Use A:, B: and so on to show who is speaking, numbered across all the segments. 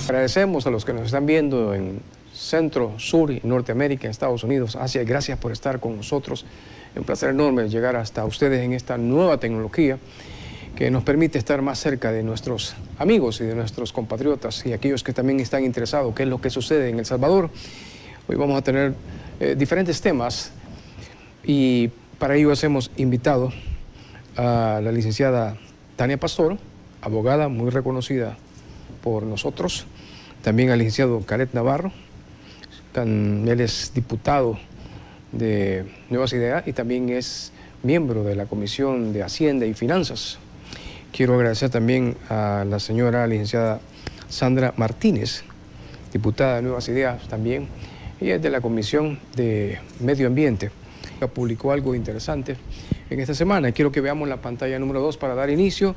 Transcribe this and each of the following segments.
A: Agradecemos a los que nos están viendo en Centro, Sur y Norteamérica, en Estados Unidos, Asia. Gracias por estar con nosotros. Es un placer enorme llegar hasta ustedes en esta nueva tecnología que nos permite estar más cerca de nuestros amigos y de nuestros compatriotas y aquellos que también están interesados qué es lo que sucede en El Salvador. Hoy vamos a tener diferentes temas y para ello hemos invitado a la licenciada Tania Pastor, abogada muy reconocida por nosotros, también al licenciado Caret Navarro, él es diputado de Nuevas Ideas y también es miembro de la Comisión de Hacienda y Finanzas. Quiero agradecer también a la señora licenciada Sandra Martínez, diputada de Nuevas Ideas también. Ella es de la Comisión de Medio Ambiente. Publicó algo interesante en esta semana. Quiero que veamos la pantalla número 2 para dar inicio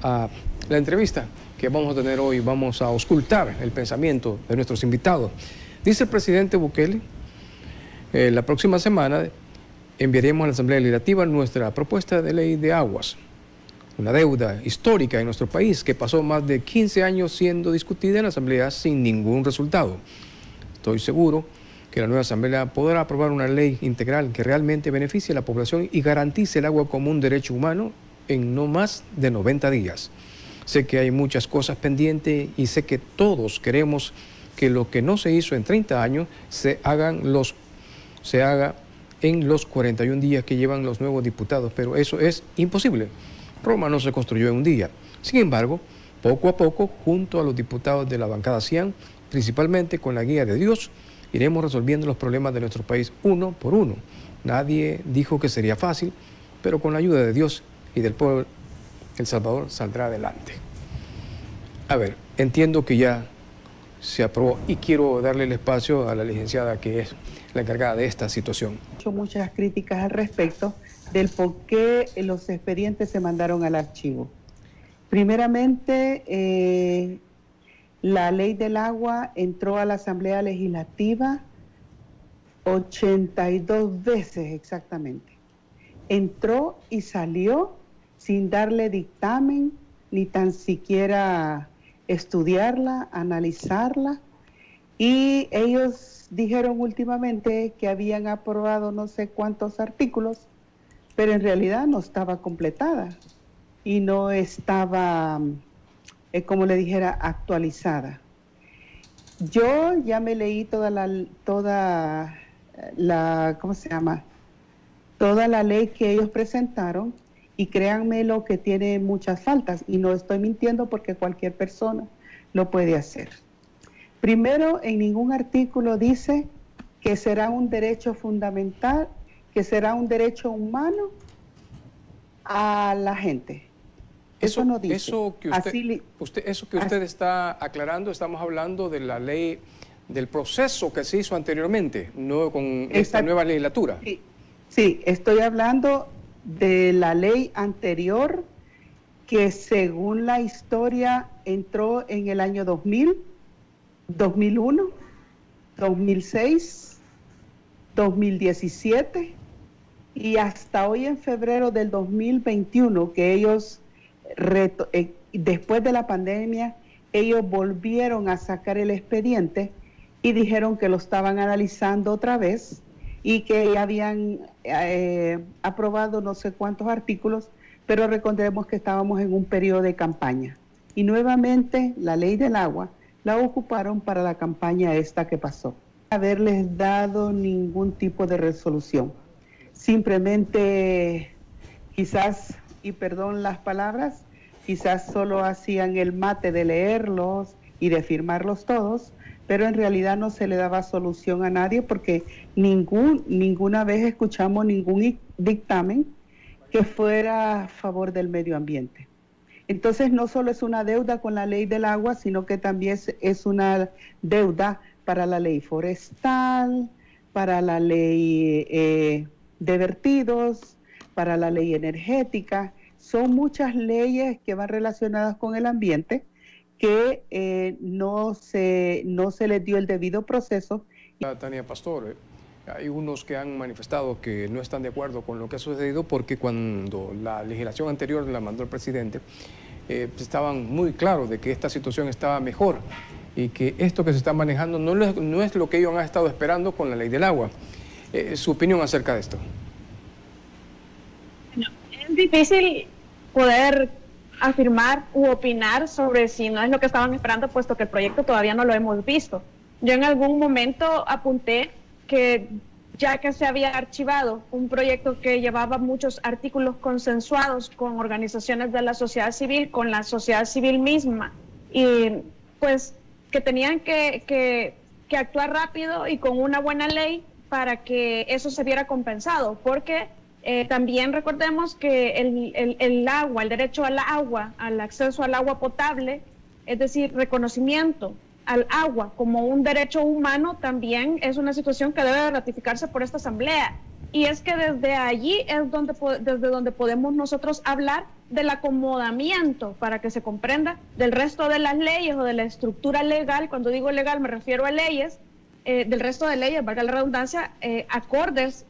A: a la entrevista que vamos a tener hoy. Vamos a auscultar el pensamiento de nuestros invitados. Dice el presidente Bukele, la próxima semana enviaremos a la Asamblea Legislativa nuestra propuesta de ley de aguas, una deuda histórica en nuestro país que pasó más de 15 años siendo discutida en la Asamblea sin ningún resultado. Estoy seguro que la nueva Asamblea podrá aprobar una ley integral que realmente beneficie a la población y garantice el agua como un derecho humano en no más de 90 días. Sé que hay muchas cosas pendientes y sé que todos queremos que lo que no se hizo en 30 años se haga en los 41 días que llevan los nuevos diputados, pero eso es imposible. Roma no se construyó en un día. Sin embargo, poco a poco, junto a los diputados de la bancada CIAN, principalmente con la guía de Dios, iremos resolviendo los problemas de nuestro país uno por uno. Nadie dijo que sería fácil, pero con la ayuda de Dios y del pueblo, El Salvador saldrá adelante. A ver, entiendo que ya se aprobó y quiero darle el espacio a la licenciada que es la encargada de esta situación.
B: He hecho muchas críticas al respecto del por qué los expedientes se mandaron al archivo. Primeramente, la ley del agua entró a la Asamblea Legislativa 82 veces exactamente. Entró y salió sin darle dictamen, ni tan siquiera estudiarla, analizarla. Y ellos dijeron últimamente que habían aprobado no sé cuántos artículos, pero en realidad no estaba completada y no estaba, como le dijera, actualizada. Yo ya me leí toda la ley que ellos presentaron y créanme lo que tiene muchas faltas y no estoy mintiendo porque cualquier persona lo puede hacer. Primero, en ningún artículo dice que será un derecho fundamental, que será un derecho humano a la gente. Eso no dice.
A: Eso que usted está aclarando, estamos hablando de la ley, del proceso que se hizo anteriormente, no con esta nueva legislatura.
B: Sí, estoy hablando de la ley anterior que según la historia entró en el año 2000, 2001, 2006, 2017 y hasta hoy en febrero del 2021 que ellos, después de la pandemia, ellos volvieron a sacar el expediente y dijeron que lo estaban analizando otra vez y que habían aprobado no sé cuántos artículos, pero recordemos que estábamos en un periodo de campaña. Y nuevamente la ley del agua la ocuparon para la campaña esta que pasó. Haberles dado ningún tipo de resolución. Simplemente, quizás, y perdón las palabras, quizás solo hacían el mate de leerlos y de firmarlos todos, pero en realidad no se le daba solución a nadie porque ninguna vez escuchamos ningún dictamen que fuera a favor del medio ambiente. Entonces no solo es una deuda con la ley del agua, sino que también es una deuda para la ley forestal, para la ley de vertidos, para la ley energética. Son muchas leyes que van relacionadas con el ambiente que no se les dio el debido proceso.
A: Tania Pastor, hay unos que han manifestado que no están de acuerdo con lo que ha sucedido porque cuando la legislación anterior la mandó el presidente, estaban muy claros de que esta situación estaba mejor y que esto que se está manejando no es lo que ellos han estado esperando con la ley del agua. ¿Su opinión acerca de esto?
C: Bueno, es difícil poder afirmar u opinar sobre si no es lo que estaban esperando, puesto que el proyecto todavía no lo hemos visto. Yo en algún momento apunté que ya que se había archivado un proyecto que llevaba muchos artículos consensuados con organizaciones de la sociedad civil, con la sociedad civil misma, y pues que tenían que actuar rápido y con una buena ley para que eso se viera compensado, porque también recordemos que el agua, el derecho al agua, al acceso al agua potable, es decir, reconocimiento al agua como un derecho humano, también es una situación que debe ratificarse por esta Asamblea. Y es que desde allí es desde donde podemos nosotros hablar del acomodamiento, para que se comprenda, del resto de las leyes o de la estructura legal. Cuando digo legal me refiero a leyes, del resto de leyes, valga la redundancia, acordes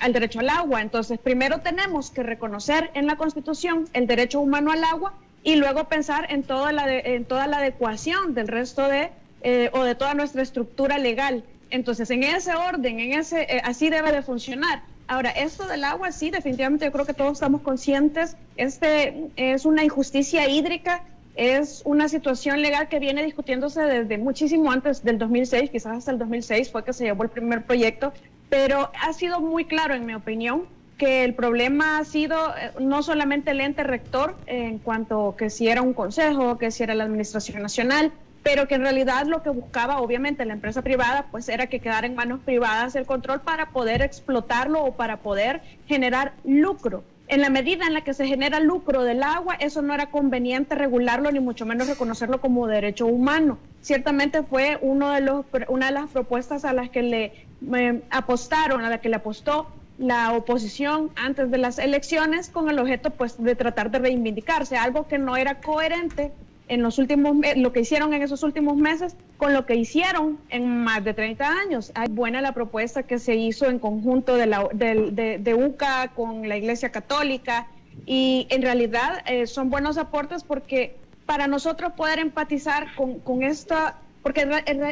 C: al derecho al agua. Entonces, primero tenemos que reconocer en la Constitución el derecho humano al agua y luego pensar en toda la adecuación del resto o de toda nuestra estructura legal. Entonces, en ese orden, así debe de funcionar. Ahora, esto del agua, sí, definitivamente yo creo que todos estamos conscientes. Es una injusticia hídrica, es una situación legal que viene discutiéndose desde muchísimo antes del 2006, quizás hasta el 2006 fue que se llevó el primer proyecto, pero ha sido muy claro, en mi opinión, que el problema ha sido no solamente el ente rector, en cuanto que si era un consejo, que si era la Administración Nacional, pero que en realidad lo que buscaba, obviamente, la empresa privada, pues era que quedara en manos privadas el control para poder explotarlo o para poder generar lucro. En la medida en la que se genera lucro del agua, eso no era conveniente regularlo, ni mucho menos reconocerlo como derecho humano. Ciertamente fue una de las propuestas a las que le apostaron, a la que le apostó la oposición antes de las elecciones, con el objeto pues de tratar de reivindicarse, algo que no era coherente en los últimos lo que hicieron en esos últimos meses con lo que hicieron en más de 30 años. Hay buena la propuesta que se hizo en conjunto de UCA con la Iglesia Católica, y en realidad son buenos aportes, porque para nosotros poder empatizar con esta, porque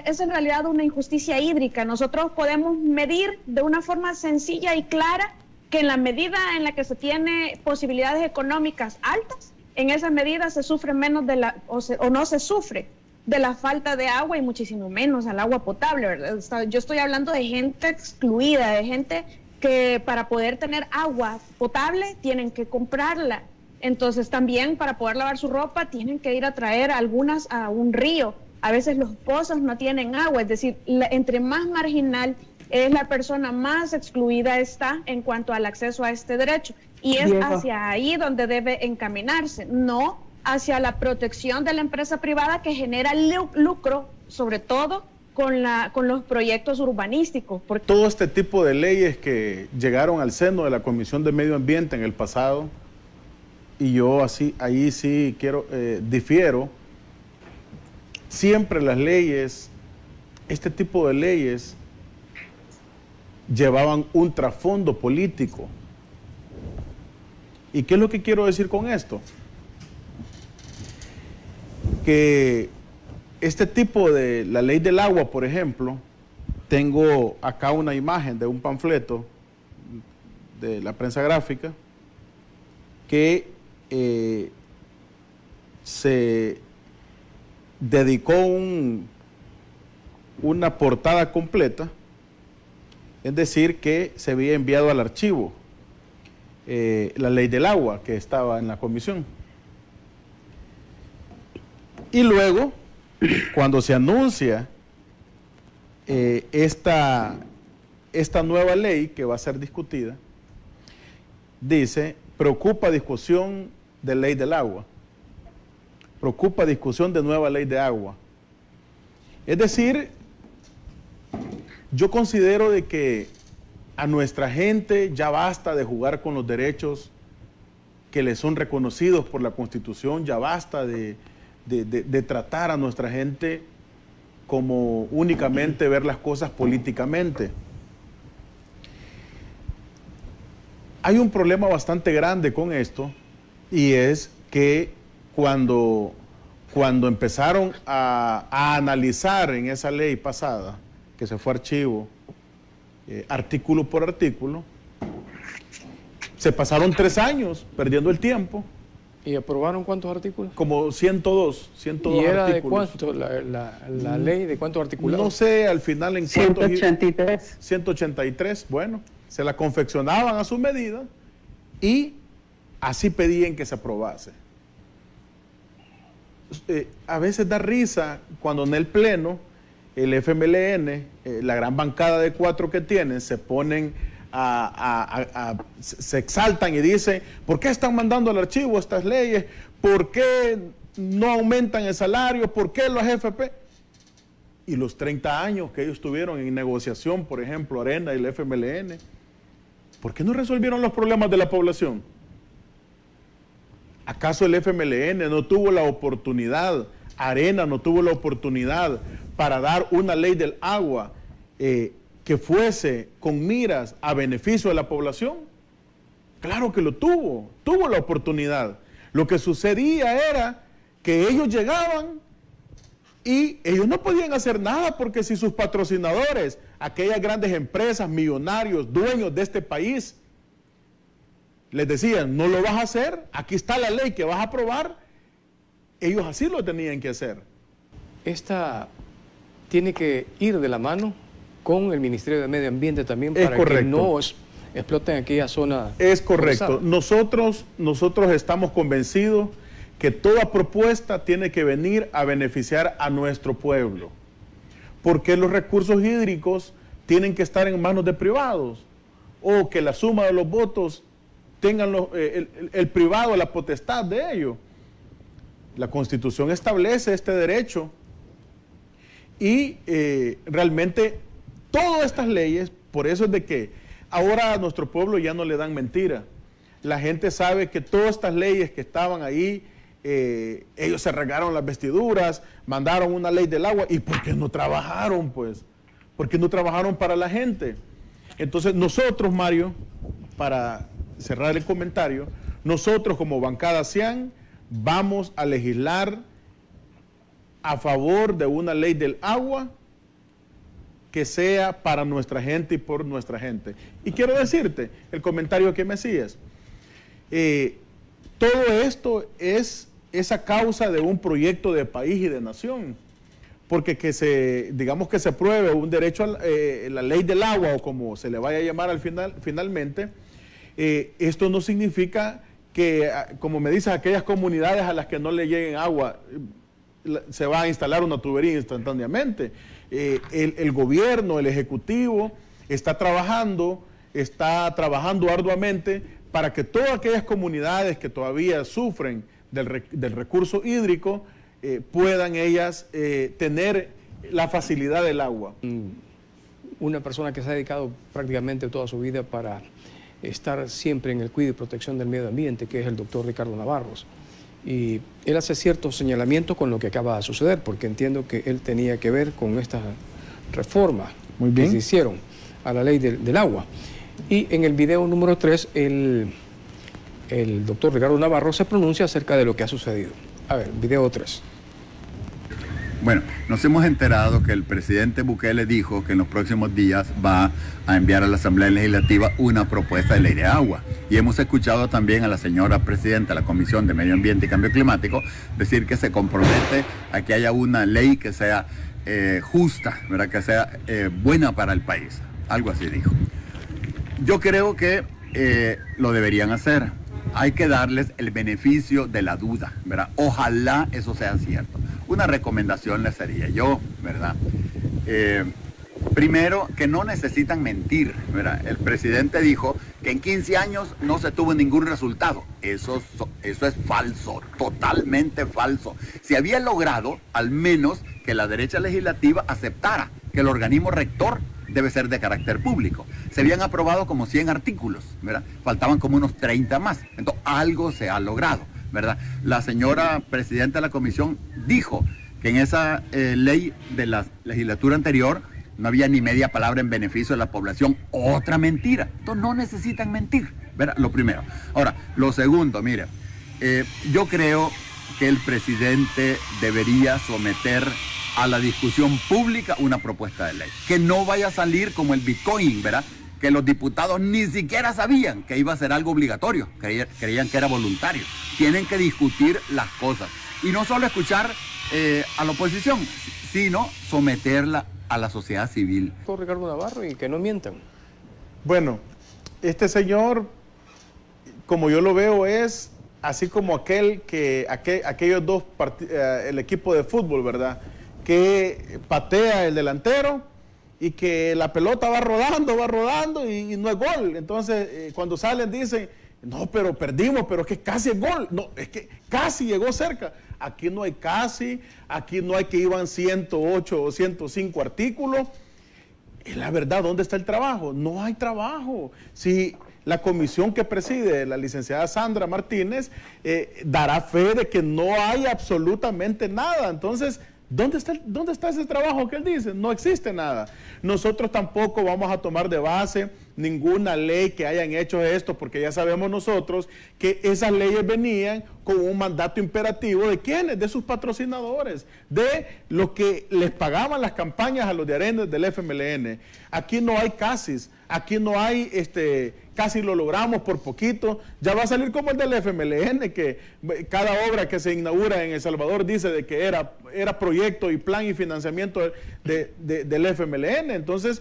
C: es en realidad una injusticia hídrica, nosotros podemos medir de una forma sencilla y clara que en la medida en la que se tiene posibilidades económicas altas, en esa medida se sufre menos o no se sufre de la falta de agua, y muchísimo menos al agua potable, ¿verdad? Yo estoy hablando de gente excluida, de gente que para poder tener agua potable tienen que comprarla. Entonces también para poder lavar su ropa tienen que ir a traer algunas a un río. A veces los pozos no tienen agua, es decir, entre más marginal es la persona, más excluida está en cuanto al acceso a este derecho. Y es hacia ahí donde debe encaminarse, no hacia la protección de la empresa privada que genera lucro, sobre todo con los proyectos urbanísticos.
D: Todo este tipo de leyes que llegaron al seno de la Comisión de Medio Ambiente en el pasado, y yo ahí sí difiero, siempre las leyes, este tipo de leyes, llevaban un trasfondo político. ¿Y qué es lo que quiero decir con esto? Que este tipo de la ley del agua, por ejemplo, tengo acá una imagen de un panfleto de la prensa gráfica que se dedicó una portada completa, es decir, que se había enviado al archivo la ley del agua que estaba en la comisión. Y luego, cuando se anuncia esta nueva ley que va a ser discutida, dice: preocupa discusión de ley del agua, preocupa discusión de nueva ley de agua. Es decir, yo considero de que a nuestra gente ya basta de jugar con los derechos que les son reconocidos por la Constitución, ya basta de tratar a nuestra gente como únicamente ver las cosas políticamente. Hay un problema bastante grande con esto, y es que cuando cuando empezaron a analizar en esa ley pasada, que se fue a archivo, artículo por artículo, se pasaron 3 años perdiendo el tiempo.
A: ¿Y aprobaron cuántos artículos?
D: Como 102
A: ¿Y era
D: artículos.
A: de cuánto la ley? ¿De cuántos artículos?
D: No sé, al final en cuántos...
B: 183.
D: 183, bueno, se la confeccionaban a su medida y así pedían que se aprobase. A veces da risa cuando en el Pleno, el FMLN, la gran bancada de 4 que tienen, se ponen se exaltan y dicen, ¿por qué están mandando al archivo estas leyes? ¿Por qué no aumentan el salario? ¿Por qué los FP? Y los 30 años que ellos tuvieron en negociación, por ejemplo, Arena y el FMLN, ¿por qué no resolvieron los problemas de la población? ¿Acaso el FMLN no tuvo la oportunidad, Arena no tuvo la oportunidad para dar una ley del agua que fuese con miras a beneficio de la población? Claro que lo tuvo la oportunidad. Lo que sucedía era que ellos llegaban y ellos no podían hacer nada porque si sus patrocinadores, aquellas grandes empresas, millonarios, dueños de este país, les decían, no lo vas a hacer, aquí está la ley que vas a aprobar, ellos así lo tenían que hacer.
A: Esta tiene que ir de la mano con el Ministerio de Medio Ambiente también para que no exploten aquella zona.
D: Es correcto. Nosotros estamos convencidos que toda propuesta tiene que venir a beneficiar a nuestro pueblo, porque los recursos hídricos tienen que estar en manos de privados, o que la suma de los votos tengan el privado la potestad de ello. La Constitución establece este derecho y realmente todas estas leyes, por eso es de que ahora a nuestro pueblo ya no le dan mentira. La gente sabe que todas estas leyes que estaban ahí, ellos se regaron las vestiduras, mandaron una ley del agua. ¿Y por qué no trabajaron, pues? ¿Por qué no trabajaron para la gente? Entonces nosotros, Mario, para cerrar el comentario, nosotros como bancada CIAN vamos a legislar a favor de una ley del agua que sea para nuestra gente y por nuestra gente. Y quiero decirte, el comentario que me hacías, todo esto es a causa de un proyecto de país y de nación, porque digamos que se apruebe un derecho a la ley del agua, o como se le vaya a llamar finalmente, esto no significa que, como me dicen, aquellas comunidades a las que no le lleguen agua, se va a instalar una tubería instantáneamente. El gobierno, el ejecutivo, está trabajando arduamente para que todas aquellas comunidades que todavía sufren del recurso hídrico puedan ellas tener la facilidad del agua.
A: Una persona que se ha dedicado prácticamente toda su vida para estar siempre en el cuidado y protección del medio ambiente, que es el doctor Ricardo Navarros. Y él hace ciertos señalamientos con lo que acaba de suceder, porque entiendo que él tenía que ver con estas reformas que se hicieron a la ley del agua. Y en el video número 3, el doctor Ricardo Navarro se pronuncia acerca de lo que ha sucedido. A ver, video 3.
E: Bueno, nos hemos enterado que el presidente Bukele dijo que en los próximos días va a enviar a la Asamblea Legislativa una propuesta de ley de agua. Y hemos escuchado también a la señora presidenta de la Comisión de Medio Ambiente y Cambio Climático decir que se compromete a que haya una ley que sea justa, ¿verdad? Que sea buena para el país. Algo así dijo. Yo creo que lo deberían hacer. Hay que darles el beneficio de la duda, ¿verdad? Ojalá eso sea cierto. Una recomendación les sería yo, ¿verdad? Primero, que no necesitan mentir, ¿verdad? El presidente dijo que en 15 años no se tuvo ningún resultado. Eso es falso, totalmente falso. Se había logrado, al menos, que la derecha legislativa aceptara que el organismo rector debe ser de carácter público. Se habían aprobado como 100 artículos, ¿verdad? Faltaban como unos 30 más. Entonces, algo se ha logrado, ¿verdad? La señora presidenta de la comisión dijo que en esa ley de la legislatura anterior no había ni media palabra en beneficio de la población. Otra mentira. Entonces, no necesitan mentir, ¿verdad? Lo primero. Ahora, lo segundo, mire, yo creo que el presidente debería someter a la discusión pública una propuesta de ley. Que no vaya a salir como el Bitcoin, ¿verdad? Que los diputados ni siquiera sabían que iba a ser algo obligatorio, creían que era voluntario. Tienen que discutir las cosas. Y no solo escuchar a la oposición, sino someterla a la sociedad civil.
A: Ricardo Navarro, y que no mientan.
D: Bueno, este señor, como yo lo veo, es así como aquellos dos el equipo de fútbol, ¿verdad? Que patea el delantero y que la pelota va rodando y no es gol. Entonces, cuando salen dicen, no, pero perdimos, pero es que casi es gol. No, es que casi llegó cerca. Aquí no hay casi, aquí no hay que iban 108 o 105 artículos. Y la verdad, ¿dónde está el trabajo? No hay trabajo. Si la comisión que preside la licenciada Sandra Martínez dará fe de que no hay absolutamente nada. Entonces, ¿dónde está ese trabajo que él dice? No existe nada. Nosotros tampoco vamos a tomar de base ninguna ley que hayan hecho esto, porque ya sabemos nosotros que esas leyes venían con un mandato imperativo ¿de quiénes? De sus patrocinadores, de los que les pagaban las campañas a los de Arenas del FMLN. Aquí no hay casis, aquí no hay casi lo logramos por poquito. Ya va a salir como el del FMLN, que cada obra que se inaugura en El Salvador dice de que era proyecto y plan y financiamiento del FMLN. Entonces,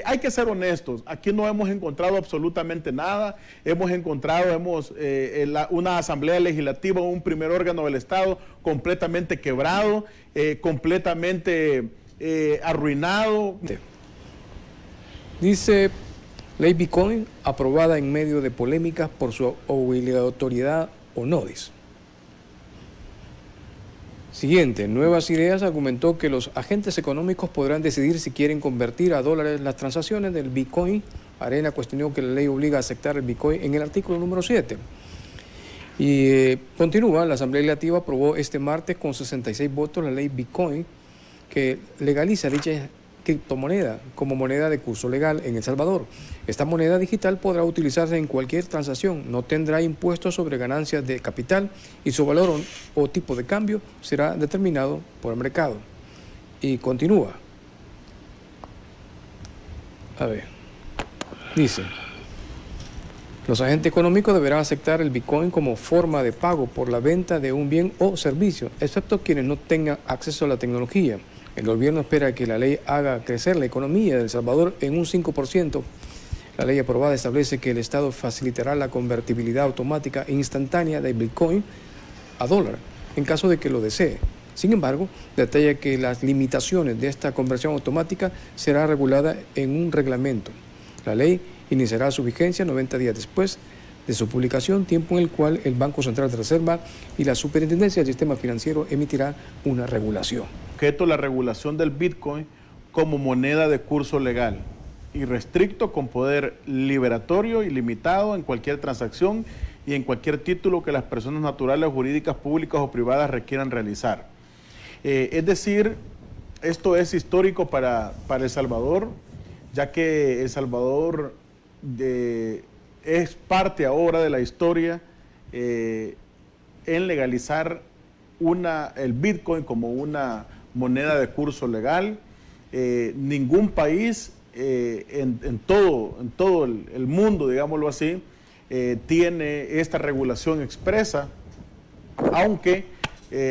D: hay que ser honestos. Aquí no hemos encontrado absolutamente nada. Hemos encontrado una asamblea legislativa, un primer órgano del Estado completamente quebrado, completamente arruinado.
A: Dice: ley Bitcoin aprobada en medio de polémicas por su obligatoriedad o no, dice. Siguiente, Nuevas Ideas argumentó que los agentes económicos podrán decidir si quieren convertir a dólares las transacciones del Bitcoin. Arena cuestionó que la ley obliga a aceptar el Bitcoin en el artículo número 7. Y continúa, la Asamblea Legislativa aprobó este martes con 66 votos la ley Bitcoin, que legaliza dicha criptomoneda como moneda de curso legal en El Salvador. Esta moneda digital podrá utilizarse en cualquier transacción, no tendrá impuestos sobre ganancias de capital y su valor o tipo de cambio será determinado por el mercado. Y continúa. A ver, dice: los agentes económicos deberán aceptar el Bitcoin como forma de pago por la venta de un bien o servicio, excepto quienes no tengan acceso a la tecnología. El gobierno espera que la ley haga crecer la economía de El Salvador en un 5%. La ley aprobada establece que el Estado facilitará la convertibilidad automática e instantánea de Bitcoin a dólar, en caso de que lo desee. Sin embargo, detalla que las limitaciones de esta conversión automática será regulada en un reglamento. La ley iniciará su vigencia 90 días después de su publicación, tiempo en el cual el Banco Central de Reserva y la Superintendencia del Sistema Financiero emitirá una regulación.
D: Objeto la regulación del Bitcoin como moneda de curso legal y restricto con poder liberatorio y limitado en cualquier transacción y en cualquier título que las personas naturales, jurídicas, públicas o privadas requieran realizar. Es decir, esto es histórico para El Salvador, ya que El Salvador es parte ahora de la historia en legalizar el Bitcoin como una moneda de curso legal. Ningún país en todo el mundo, digámoslo así, tiene esta regulación expresa, aunque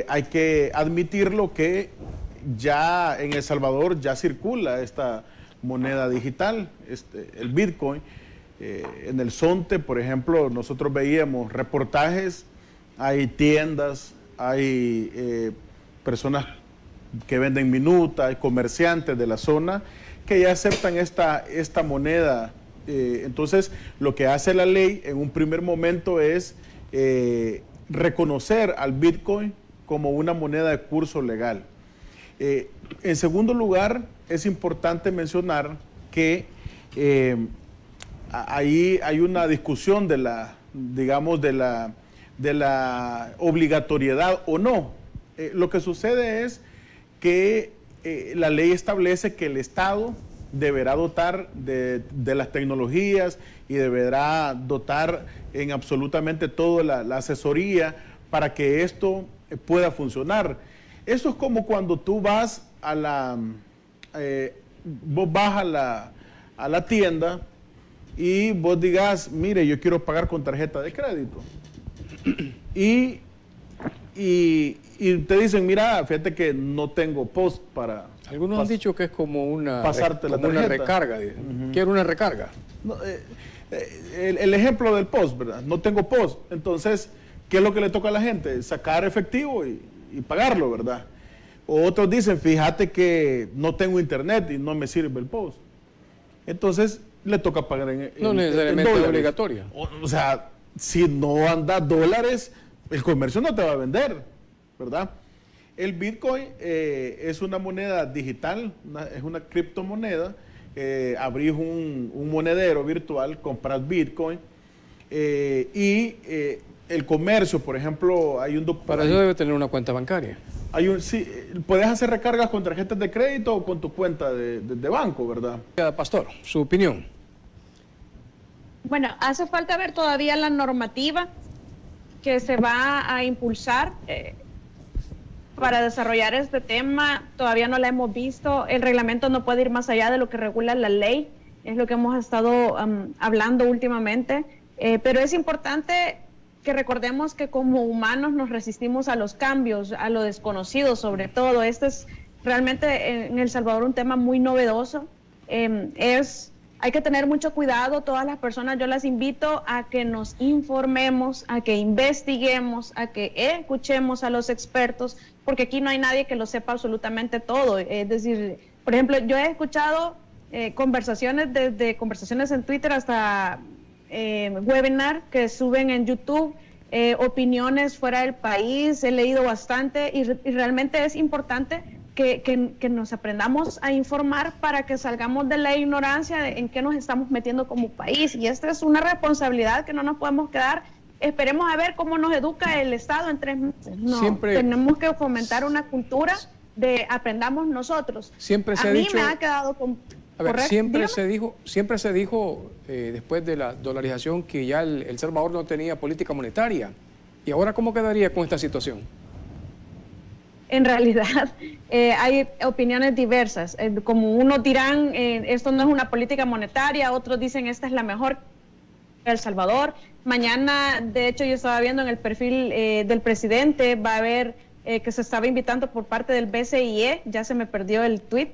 D: hay que admitirlo que ya en El Salvador ya circula esta moneda digital, el Bitcoin. En el Zonte, por ejemplo, nosotros veíamos reportajes, hay tiendas, hay personas que venden minuta, hay comerciantes de la zona que ya aceptan esta moneda. Entonces, lo que hace la ley en un primer momento es reconocer al Bitcoin como una moneda de curso legal. En segundo lugar, es importante mencionar que ahí hay una discusión de la obligatoriedad o no. Lo que sucede es que la ley establece que el Estado deberá dotar de las tecnologías y deberá dotar en absolutamente toda la asesoría para que esto pueda funcionar. Eso es como cuando tú vas vos vas a la tienda y vos digas, mire, yo quiero pagar con tarjeta de crédito. Y te dicen, mira, fíjate que no tengo post para...
A: Algunos han dicho que es como una,
D: pasarte la
A: una
D: tarjeta.
A: recarga. Quiero una recarga.
D: No, el ejemplo del post, ¿verdad? No tengo post. Entonces, ¿qué es lo que le toca a la gente? Sacar efectivo y pagarlo, ¿verdad? O otros dicen, fíjate que no tengo internet y no me sirve el post. Entonces, le toca pagar
A: no necesariamente es obligatoria.
D: O sea, si no anda dólares, el comercio no te va a vender, ¿verdad? El Bitcoin es una moneda digital, es una criptomoneda. Abrís un monedero virtual, compras Bitcoin y el comercio, por ejemplo, hay un documento.
A: Para eso debe tener una cuenta bancaria.
D: Sí, puedes hacer recargas con tarjetas de crédito o con tu cuenta de banco, ¿verdad?
A: Pastor, su opinión.
C: Bueno, hace falta ver todavía la normativa que se va a impulsar para desarrollar este tema. Todavía no la hemos visto. El reglamento no puede ir más allá de lo que regula la ley. Es lo que hemos estado hablando últimamente. Pero es importante que recordemos que como humanos nos resistimos a los cambios, a lo desconocido sobre todo. Este es realmente en El Salvador un tema muy novedoso. Hay que tener mucho cuidado, todas las personas, yo las invito a que nos informemos, a que investiguemos, a que escuchemos a los expertos, porque aquí no hay nadie que lo sepa absolutamente todo. Es decir, por ejemplo, yo he escuchado conversaciones, desde conversaciones en Twitter hasta webinar que suben en YouTube, opiniones fuera del país, he leído bastante y realmente es importante que nos aprendamos a informar para que salgamos de la ignorancia de en qué nos estamos metiendo como país. Y esta es una responsabilidad que no nos podemos quedar. Esperemos a ver cómo nos educa el Estado en 3 meses. No, tenemos que fomentar una cultura de aprendamos nosotros.
A: Siempre se
C: a
A: ha
C: mí
A: dicho,
C: me ha quedado correcto.
A: Siempre se dijo después de la dolarización que ya El Salvador no tenía política monetaria. ¿Y ahora cómo quedaría con esta situación?
C: En realidad hay opiniones diversas. Como unos dirán, esto no es una política monetaria, otros dicen esta es la mejor de El Salvador. Mañana, de hecho, yo estaba viendo en el perfil del presidente, va a haber que se estaba invitando por parte del BCIE, ya se me perdió el tuit,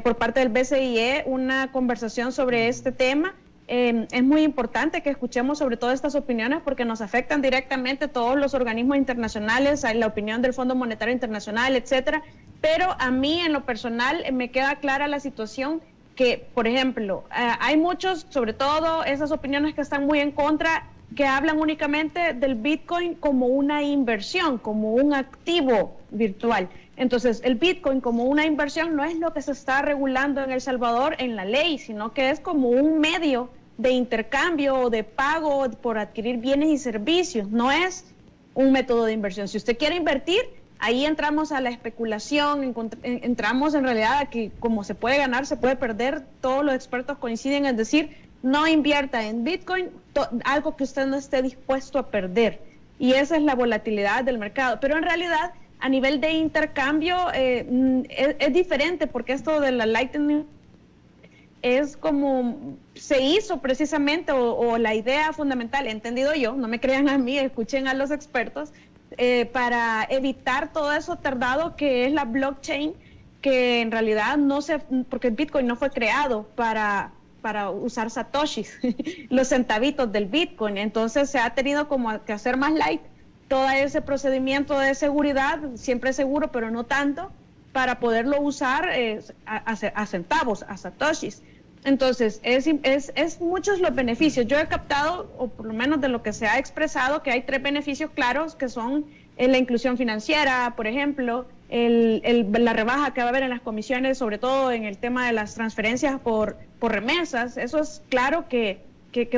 C: por parte del BCIE una conversación sobre este tema. Es muy importante que escuchemos sobre todo estas opiniones porque nos afectan directamente todos los organismos internacionales, hay la opinión del Fondo Monetario Internacional, etcétera. Pero a mí en lo personal me queda clara la situación que, por ejemplo, hay muchos, sobre todo esas opiniones que están muy en contra, que hablan únicamente del Bitcoin como una inversión, como un activo virtual. Entonces, el Bitcoin como una inversión no es lo que se está regulando en El Salvador en la ley, sino que es como un medio de intercambio o de pago por adquirir bienes y servicios, no es un método de inversión. Si usted quiere invertir, ahí entramos a la especulación, entramos en realidad a que como se puede ganar, se puede perder. Todos los expertos coinciden en decir, no invierta en Bitcoin, algo que usted no esté dispuesto a perder. Y esa es la volatilidad del mercado. Pero en realidad, a nivel de intercambio, es diferente, porque esto de la Lightning es como se hizo precisamente, o la idea fundamental, he entendido yo, no me crean a mí, escuchen a los expertos, para evitar todo eso tardado que es la blockchain, que en realidad no se, porque el Bitcoin no fue creado para usar satoshis, los centavitos del Bitcoin, entonces se ha tenido como que hacer más light todo ese procedimiento de seguridad, siempre seguro, pero no tanto, para poderlo usar a centavos, a satoshis. Entonces, es muchos los beneficios. Yo he captado, o por lo menos de lo que se ha expresado, que hay 3 beneficios claros, que son la inclusión financiera, por ejemplo, la rebaja que va a haber en las comisiones, sobre todo en el tema de las transferencias por remesas. Eso es claro que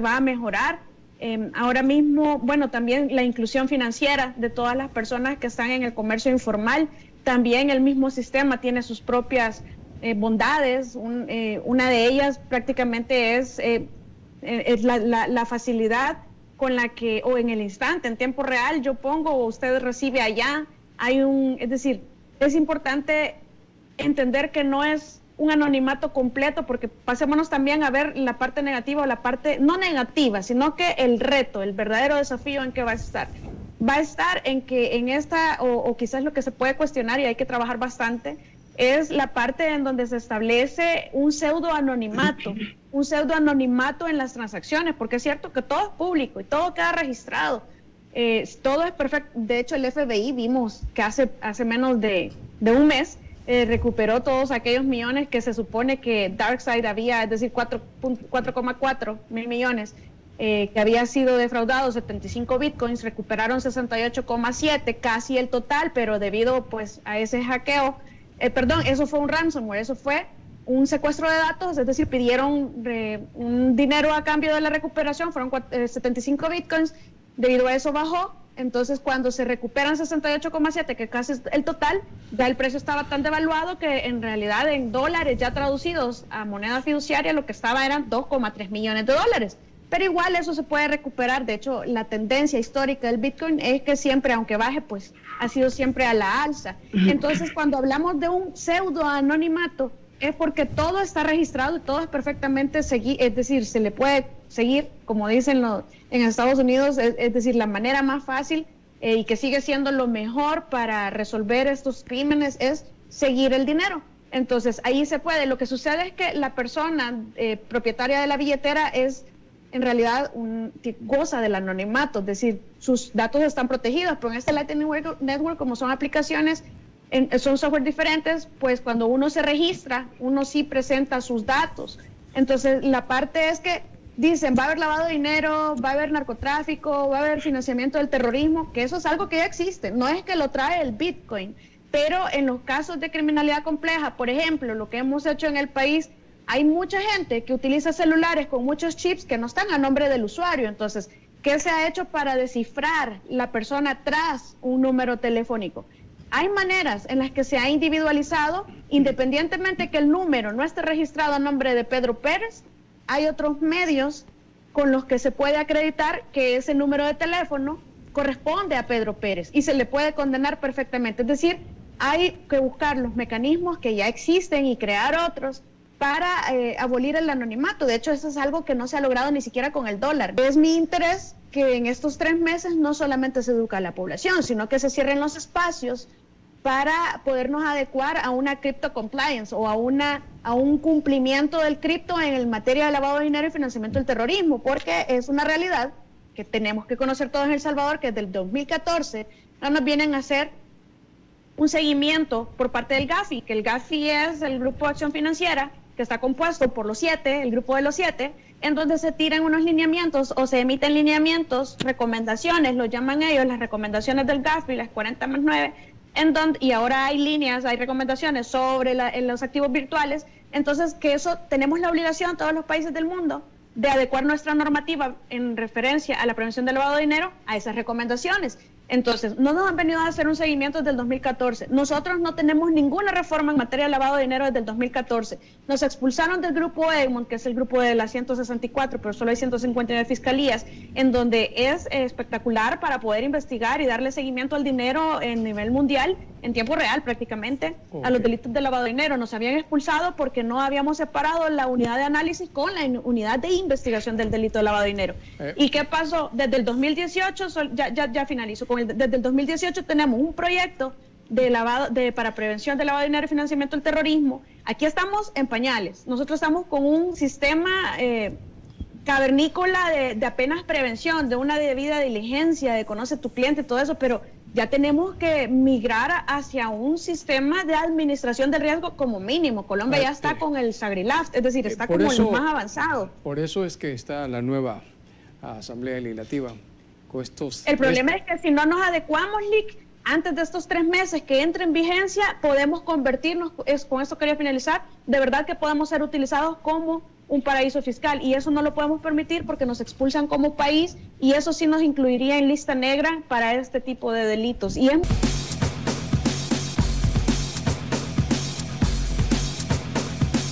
C: va a mejorar. Ahora mismo, bueno, también la inclusión financiera de todas las personas que están en el comercio informal. También el mismo sistema tiene sus propias bondades. Una de ellas prácticamente es la facilidad con la que, o en el instante, en tiempo real, yo pongo o usted recibe allá es decir, es importante entender que no es un anonimato completo, porque pasémonos también a ver la parte negativa o la parte no negativa, sino que el reto, el verdadero desafío en que va a estar. Va a estar en que en esta, o quizás lo que se puede cuestionar y hay que trabajar bastante, es la parte en donde se establece un pseudoanonimato en las transacciones, porque es cierto que todo es público y todo queda registrado, todo es perfecto. De hecho, el FBI vimos que hace menos de un mes recuperó todos aquellos millones que se supone que DarkSide había, es decir, 4,4 mil millones que había sido defraudado, 75 bitcoins, recuperaron 68,7, casi el total, pero debido pues a ese hackeo, eso fue un ransomware, eso fue un secuestro de datos, es decir, pidieron un dinero a cambio de la recuperación, fueron 75 bitcoins, debido a eso bajó. Entonces, cuando se recuperan 68,7, que casi es el total, ya el precio estaba tan devaluado que en realidad en dólares ya traducidos a moneda fiduciaria lo que estaba eran 2,3 millones de dólares. Pero igual eso se puede recuperar. De hecho, la tendencia histórica del Bitcoin es que siempre, aunque baje, pues ha sido siempre a la alza. Entonces, cuando hablamos de un pseudo anonimato, es porque todo está registrado y todo es perfectamente seguido, es decir, se le puede seguir, como dicen en Estados Unidos, es decir, la manera más fácil y que sigue siendo lo mejor para resolver estos crímenes es seguir el dinero. Entonces, ahí se puede. Lo que sucede es que la persona propietaria de la billetera es, en realidad, goza del anonimato, es decir, sus datos están protegidos, pero en este Lightning Network, como son aplicaciones, son software diferentes, pues cuando uno se registra, uno sí presenta sus datos. Entonces, la parte es que dicen, va a haber lavado de dinero, va a haber narcotráfico, va a haber financiamiento del terrorismo, que eso es algo que ya existe, no es que lo trae el Bitcoin, pero en los casos de criminalidad compleja, por ejemplo, lo que hemos hecho en el país, hay mucha gente que utiliza celulares con muchos chips que no están a nombre del usuario. Entonces, ¿qué se ha hecho para descifrar la persona tras un número telefónico? Hay maneras en las que se ha individualizado, independientemente que el número no esté registrado a nombre de Pedro Pérez, hay otros medios con los que se puede acreditar que ese número de teléfono corresponde a Pedro Pérez y se le puede condenar perfectamente. Es decir, hay que buscar los mecanismos que ya existen y crear otros para abolir el anonimato. De hecho, eso es algo que no se ha logrado ni siquiera con el dólar. Es mi interés que en estos 3 meses no solamente se educa a la población, sino que se cierren los espacios para podernos adecuar a una crypto compliance o a un cumplimiento del cripto en el materia de lavado de dinero y financiamiento del terrorismo, porque es una realidad que tenemos que conocer todos en El Salvador, que desde el 2014 no nos vienen a hacer un seguimiento por parte del GAFI, que el GAFI es el Grupo de Acción Financiera, que está compuesto por los 7, el grupo de los 7, en donde se tiran unos lineamientos o se emiten lineamientos, recomendaciones, lo llaman ellos, las recomendaciones del GAFI, las 40+9, y ahora hay líneas, hay recomendaciones sobre los activos virtuales. Entonces, que eso tenemos la obligación, todos los países del mundo, de adecuar nuestra normativa en referencia a la prevención del lavado de dinero a esas recomendaciones. Entonces, no nos han venido a hacer un seguimiento desde el 2014. Nosotros no tenemos ninguna reforma en materia de lavado de dinero desde el 2014. Nos expulsaron del grupo Egmont, que es el grupo de las 164, pero solo hay 159 fiscalías, en donde es espectacular para poder investigar y darle seguimiento al dinero en nivel mundial, en tiempo real prácticamente, a los delitos de lavado de dinero. Nos habían expulsado porque no habíamos separado la unidad de análisis con la unidad de investigación del delito de lavado de dinero. ¿Y qué pasó? Desde el 2018, ya finalizo, desde el 2018 tenemos un proyecto para prevención de lavado de dinero y financiamiento del terrorismo. Aquí estamos en pañales. Nosotros estamos con un sistema cavernícola de apenas prevención, de una debida diligencia, de conoce tu cliente, todo eso, pero ya tenemos que migrar hacia un sistema de administración del riesgo como mínimo. Colombia ya está con el SAGRILAF, es decir, está como lo más avanzado.
A: Por eso es que está la nueva Asamblea Legislativa.
C: El problema es que si no nos adecuamos, Lick, antes de estos 3 meses que entre en vigencia, podemos convertirnos, con esto quería finalizar, de verdad que podemos ser utilizados como un paraíso fiscal, y eso no lo podemos permitir porque nos expulsan como país, y eso sí nos incluiría en lista negra para este tipo de delitos. Y